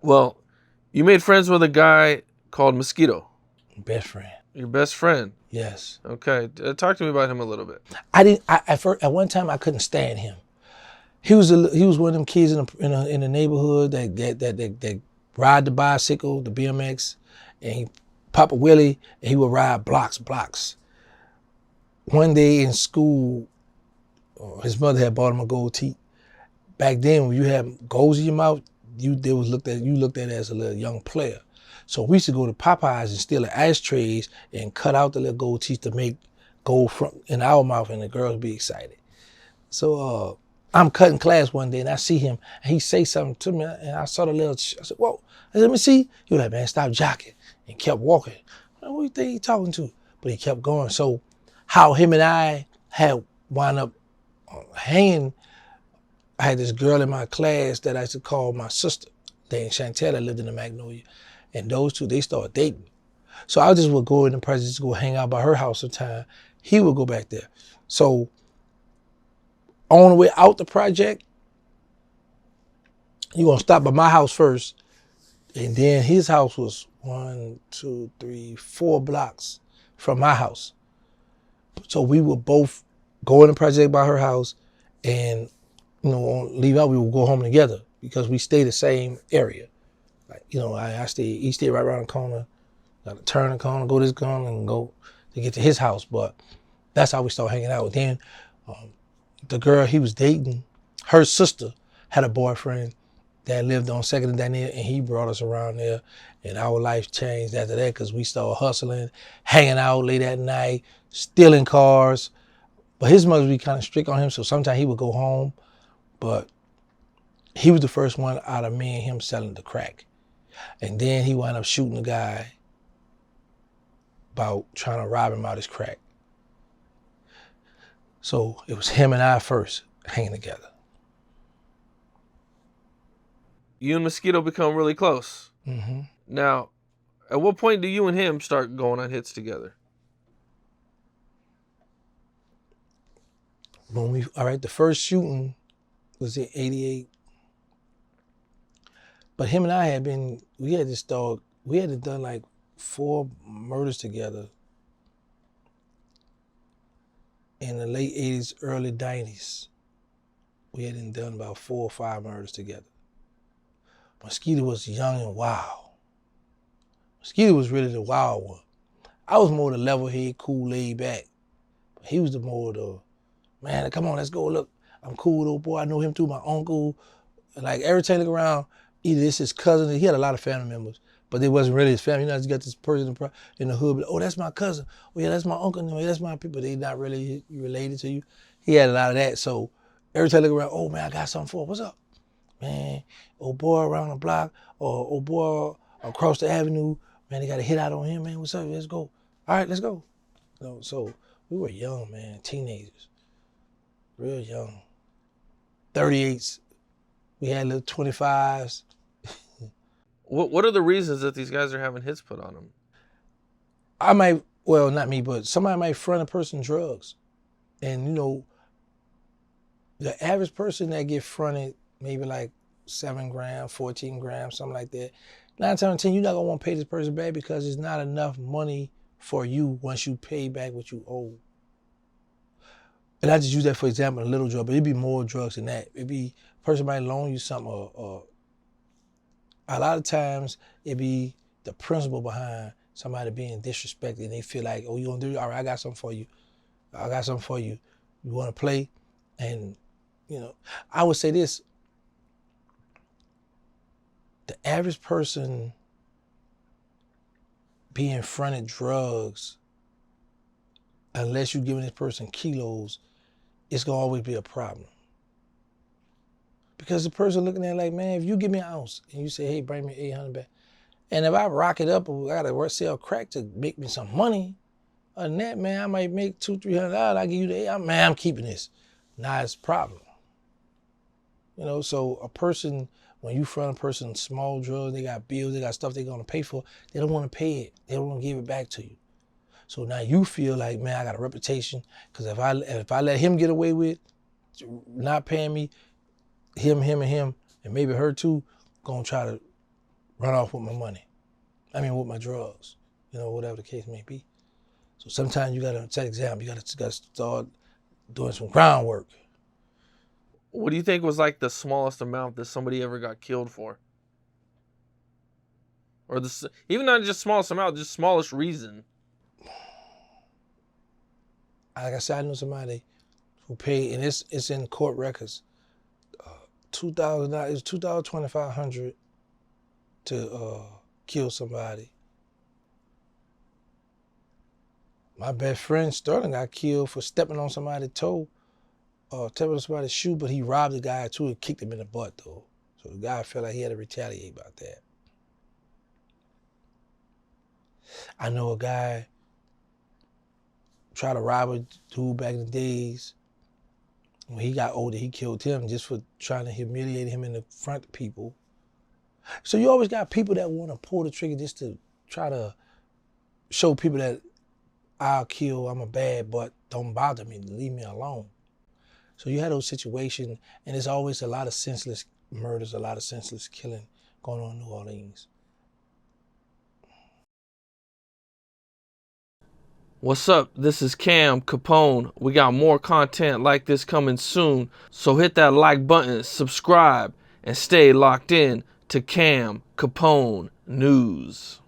Well, you made friends with a guy called Mosquito. Best friend. Your best friend. Yes. Okay. Talk to me about him a little bit. At one time I couldn't stand him. He was one of them kids in the neighborhood that ride the bicycle, the BMX, and he pop a wheelie and he would ride blocks. One day in school, his mother had bought him a gold teeth. Back then, when you had goals in your mouth, you looked at as a little young player. So we used to go to Popeyes and steal the ashtrays and cut out the little gold teeth to make gold in our mouth, and the girls would be excited. So I'm cutting class one day and I see him and he say something to me and I saw the little, I said, whoa. I said, let me see. He was like, man, stop jocking, and kept walking. Like, what do you think he talking to? But he kept going. So how him and I had wound up hanging, I had this girl in my class that I used to call my sister, named Chantel, that lived in the Magnolia. And those two, they started dating. So I just would go in the presence to go hang out by her house sometime. He would go back there. So on the way out the project, you're gonna stop by my house first. And then his house was 1, 2, 3, 4 blocks from my house. So we would both go in the project by her house and, leave out, we would go home together because we stay the same area. Like, he stayed right around the corner, got to turn the corner, go this corner and go to get to his house. But that's how we started hanging out. Then the girl he was dating, her sister had a boyfriend that lived on 2nd and Daniel, and he brought us around there, and our life changed after that because we started hustling, hanging out late at night, stealing cars. But his mother would be kind of strict on him, so sometimes he would go home, but he was the first one out of me and him selling the crack. And then he wound up shooting a guy about trying to rob him out his crack. So it was him and I first hanging together. You and Mosquito become really close. Mm-hmm. Now, at what point do you and him start going on hits together? The first shooting was in '88. But him and I we had done like 4 murders together in the late '80s, early '90s. We had done about 4 or 5 murders together. Mosquito was young and wild. Mosquito was really the wild one. I was more the level head, cool, laid back. But he was the more the, man, come on, let's go. Look, I'm cool, old boy. I know him through my uncle. Like every time I look around, either this his cousin. He had a lot of family members, but they wasn't really his family. You just got this person in the hood. Oh, that's my cousin. Oh yeah, that's my uncle. No, that's my people. They not really related to you. He had a lot of that. So every time I look around, oh man, I got something for you. What's up? Man, old boy around the block or old boy across the avenue, man, they got a hit out on him, man. What's up? Let's go. All right, let's go. So we were young, man, teenagers, real young. 38s. We had little 25s. What are the reasons that these guys are having hits put on them? Not me, but somebody might front a person drugs. And the average person that get fronted maybe like 7 grams, 14 grams, something like that. 9 times out of 10, you're not gonna want to pay this person back because it's not enough money for you once you pay back what you owe. And I just use that for example, a little drug, but it'd be more drugs than that. It'd be a person might loan you something, or a lot of times it'd be the principle behind somebody being disrespected and they feel like, oh, you gonna do it? All right, I got something for you. You wanna play? And I would say this, the average person being fronted drugs, unless you're giving this person kilos, it's gonna always be a problem. Because the person looking at it like, man, if you give me an ounce and you say, hey, bring me 800 back, and if I rock it up or I gotta sell crack to make me some money, other than that, man, I might make $200-300. I give you the 8, I'm keeping this. Now it's a problem. So a person, when you front a person small drugs, they got bills, they got stuff they're gonna pay for, they don't wanna pay it. They don't wanna give it back to you. So now you feel like, man, I got a reputation, because if I let him get away with not paying me, him, and maybe her too, gonna try to run off with my money. I mean, with my drugs, you know, whatever the case may be. So sometimes you gotta set example. You gotta start doing some groundwork. What do you think was like the smallest amount that somebody ever got killed for? Or even not just smallest amount, just smallest reason. Like I said, I know somebody who paid, and it's in court records. $2,000. It was $2,500 to kill somebody. My best friend Sterling got killed for stepping on somebody's toe, stepping on somebody's shoe, but he robbed the guy too and kicked him in the butt though. So the guy felt like he had to retaliate about that. I know a guy tried to rob a dude back in the days. When he got older, he killed him just for trying to humiliate him in the front of people. So you always got people that want to pull the trigger just to try to show people that I'll kill, I'm a bad, but don't bother me, leave me alone. So you had those situations, and there's always a lot of senseless murders, a lot of senseless killing going on in New Orleans. What's up? This is Cam Capone. We got more content like this coming soon, so hit that like button, subscribe, and stay locked in to Cam Capone News.